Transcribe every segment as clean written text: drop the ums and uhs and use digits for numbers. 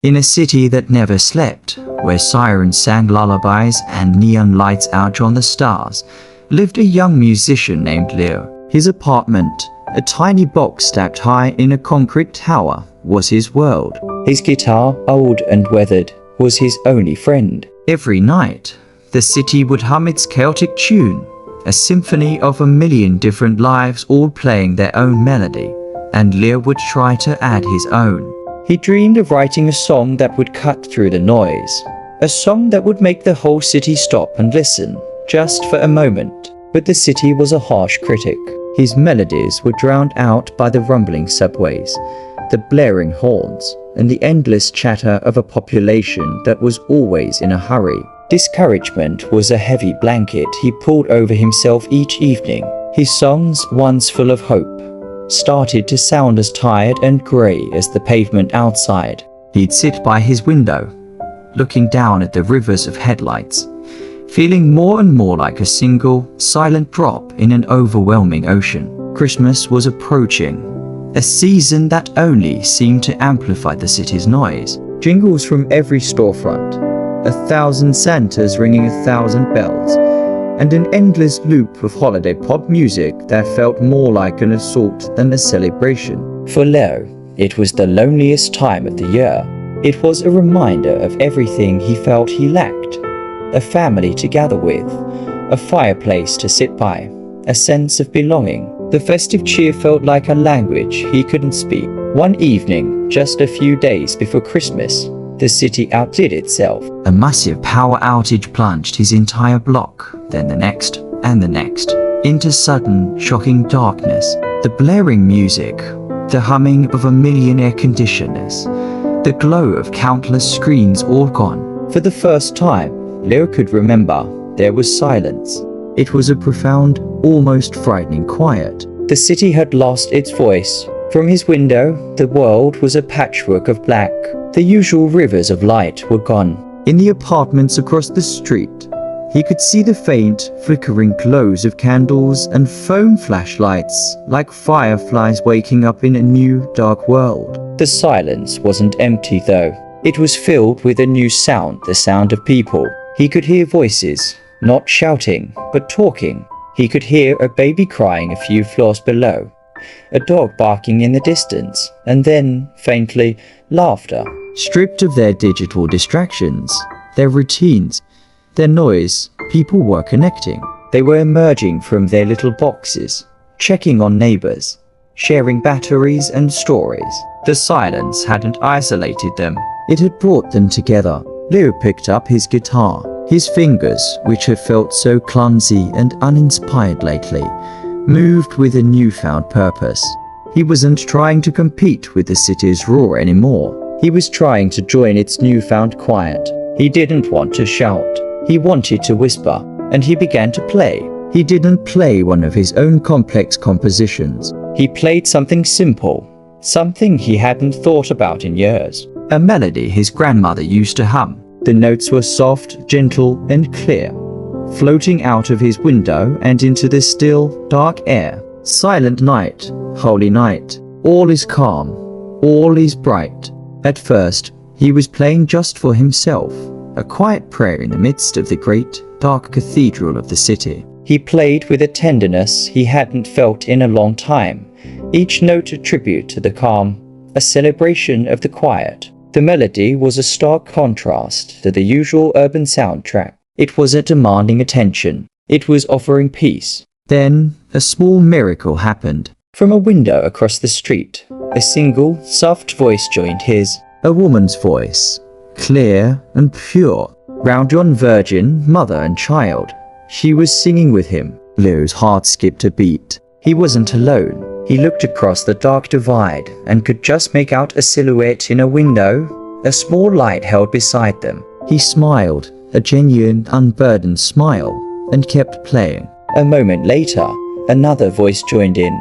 In a city that never slept, where sirens sang lullabies and neon lights outshone the stars, lived a young musician named Leo. His apartment, a tiny box stacked high in a concrete tower, was his world. His guitar, old and weathered, was his only friend. Every night, the city would hum its chaotic tune, a symphony of a million different lives all playing their own melody, and Leo would try to add his own. He dreamed of writing a song that would cut through the noise, a song that would make the whole city stop and listen, just for a moment. But the city was a harsh critic. His melodies were drowned out by the rumbling subways, the blaring horns, and the endless chatter of a population that was always in a hurry. Discouragement was a heavy blanket he pulled over himself each evening. His songs, once full of hope, started to sound as tired and grey as the pavement outside. He'd sit by his window, looking down at the rivers of headlights, feeling more and more like a single, silent drop in an overwhelming ocean. Christmas was approaching, a season that only seemed to amplify the city's noise. Jingles from every storefront, 1,000 Santas ringing 1,000 bells, and an endless loop of holiday pop music that felt more like an assault than a celebration. For Leo, it was the loneliest time of the year. It was a reminder of everything he felt he lacked: a family to gather with, a fireplace to sit by, a sense of belonging. The festive cheer felt like a language he couldn't speak. One evening, just a few days before Christmas, the city outdid itself. A massive power outage plunged his entire block, then the next, and the next, into sudden, shocking darkness. The blaring music, the humming of a million air conditioners, the glow of countless screens all gone. For the first time, Leo could remember, there was silence. It was a profound, almost frightening quiet. The city had lost its voice. From his window, the world was a patchwork of black. The usual rivers of light were gone. In the apartments across the street, he could see the faint, flickering glows of candles and foam flashlights, like fireflies waking up in a new, dark world. The silence wasn't empty, though. It was filled with a new sound, the sound of people. He could hear voices, not shouting, but talking. He could hear a baby crying a few floors below, a dog barking in the distance, and then, faintly, laughter. Stripped of their digital distractions, their routines, their noise, people were connecting. They were emerging from their little boxes, checking on neighbors, sharing batteries and stories. The silence hadn't isolated them. It had brought them together. Leo picked up his guitar. His fingers, which had felt so clumsy and uninspired lately, moved with a newfound purpose. He wasn't trying to compete with the city's roar anymore. He was trying to join its newfound quiet. He didn't want to shout. He wanted to whisper, and he began to play. He didn't play one of his own complex compositions. He played something simple, something he hadn't thought about in years. A melody his grandmother used to hum. The notes were soft, gentle, and clear, floating out of his window and into the still, dark air. Silent night, holy night, all is calm, all is bright. At first, he was playing just for himself, a quiet prayer in the midst of the great, dark cathedral of the city. He played with a tenderness he hadn't felt in a long time, each note a tribute to the calm, a celebration of the quiet. The melody was a stark contrast to the usual urban soundtrack. It was demanding attention. It was offering peace. Then, a small miracle happened. From a window across the street, a single, soft voice joined his. A woman's voice, clear and pure. Round yon virgin, mother and child. She was singing with him. Leo's heart skipped a beat. He wasn't alone. He looked across the dark divide and could just make out a silhouette in a window, a small light held beside them. He smiled, a genuine, unburdened smile, and kept playing. A moment later, another voice joined in.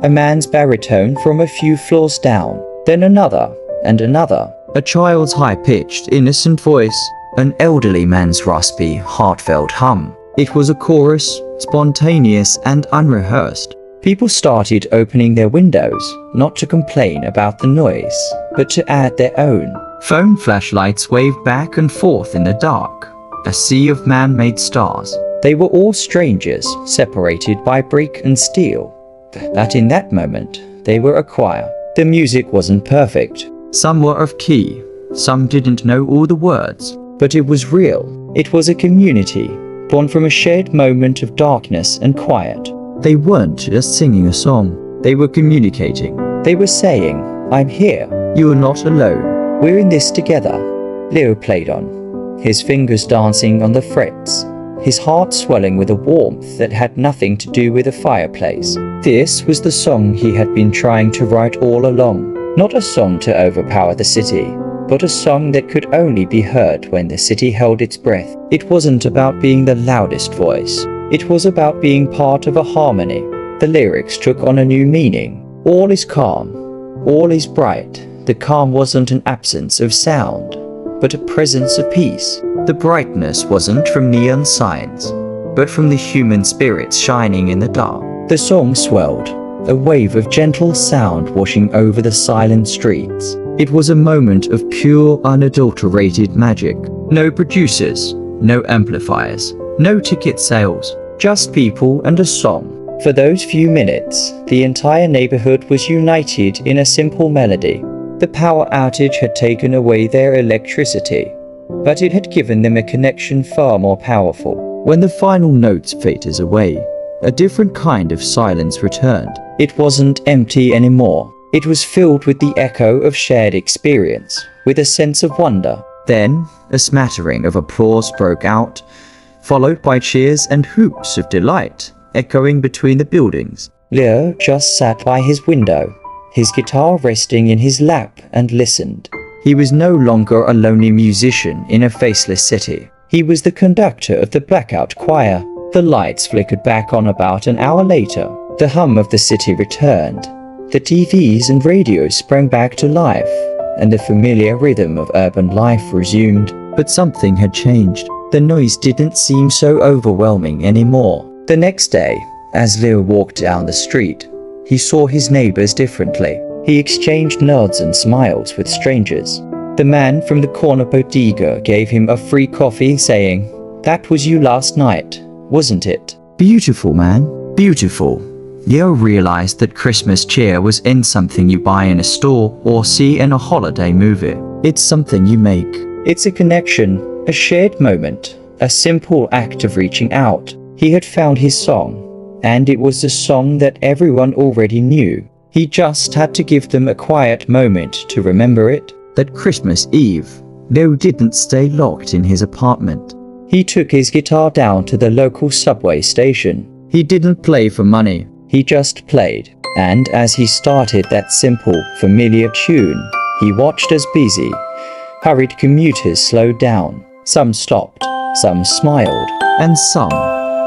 A man's baritone from a few floors down, then another, and another. A child's high-pitched, innocent voice, an elderly man's raspy, heartfelt hum. It was a chorus, spontaneous and unrehearsed. People started opening their windows, not to complain about the noise, but to add their own. Phone flashlights waved back and forth in the dark, a sea of man-made stars. They were all strangers, separated by brick and steel. But in that moment, they were a choir. The music wasn't perfect. Some were off key, some didn't know all the words. But it was real. It was a community, born from a shared moment of darkness and quiet. They weren't just singing a song, they were communicating. They were saying, "I'm here, you are not alone. We're in this together." Leo played on, his fingers dancing on the frets, his heart swelling with a warmth that had nothing to do with the fireplace. This was the song he had been trying to write all along. Not a song to overpower the city, but a song that could only be heard when the city held its breath. It wasn't about being the loudest voice. It was about being part of a harmony. The lyrics took on a new meaning. All is calm. All is bright. The calm wasn't an absence of sound, but a presence of peace. The brightness wasn't from neon signs, but from the human spirits shining in the dark. The song swelled, a wave of gentle sound washing over the silent streets. It was a moment of pure, unadulterated magic. No producers, no amplifiers, no ticket sales, just people and a song. For those few minutes, the entire neighborhood was united in a simple melody. The power outage had taken away their electricity, but it had given them a connection far more powerful. When the final notes faded away, a different kind of silence returned. It wasn't empty anymore. It was filled with the echo of shared experience, with a sense of wonder. Then, a smattering of applause broke out, followed by cheers and hoots of delight, echoing between the buildings. Leo just sat by his window, his guitar resting in his lap, and listened. He was no longer a lonely musician in a faceless city. He was the conductor of the blackout choir. The lights flickered back on about an hour later. The hum of the city returned. The TVs and radios sprang back to life, and the familiar rhythm of urban life resumed. But something had changed. The noise didn't seem so overwhelming anymore. The next day, as Leo walked down the street, he saw his neighbors differently. He exchanged nods and smiles with strangers. The man from the corner bodega gave him a free coffee, saying, "That was you last night, wasn't it?" "Beautiful, man. Beautiful." Leo realized that Christmas cheer wasn't something you buy in a store or see in a holiday movie. It's something you make. It's a connection, a shared moment, a simple act of reaching out. He had found his song, and it was a song that everyone already knew. He just had to give them a quiet moment to remember it. That Christmas Eve, Leo didn't stay locked in his apartment. He took his guitar down to the local subway station. He didn't play for money. He just played. And as he started that simple, familiar tune, he watched as busy, hurried commuters slowed down. Some stopped, some smiled, and some,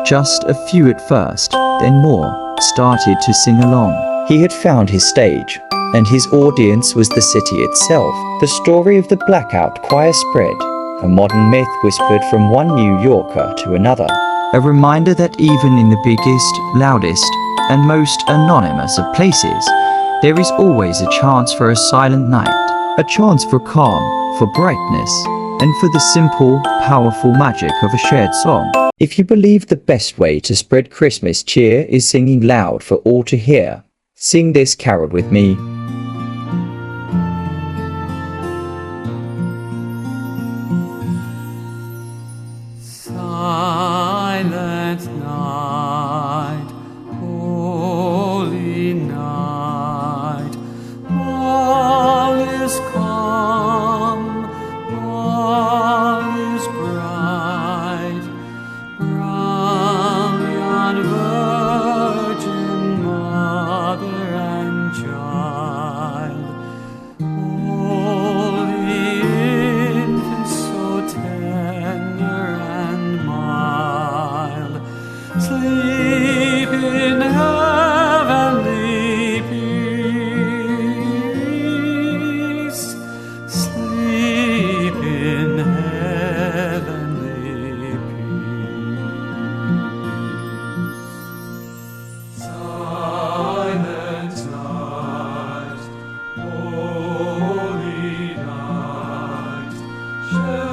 just a few at first, then more, started to sing along. He had found his stage, and his audience was the city itself. The story of the blackout choir spread, a modern myth whispered from one New Yorker to another. A reminder that even in the biggest, loudest, and most anonymous of places, there is always a chance for a silent night, a chance for calm, for brightness, and for the simple, powerful magic of a shared song. If you believe the best way to spread Christmas cheer is singing loud for all to hear, sing this carol with me. Silent night, holy night, all is calm, all is bright, round yon Virgin Mother and Child. Share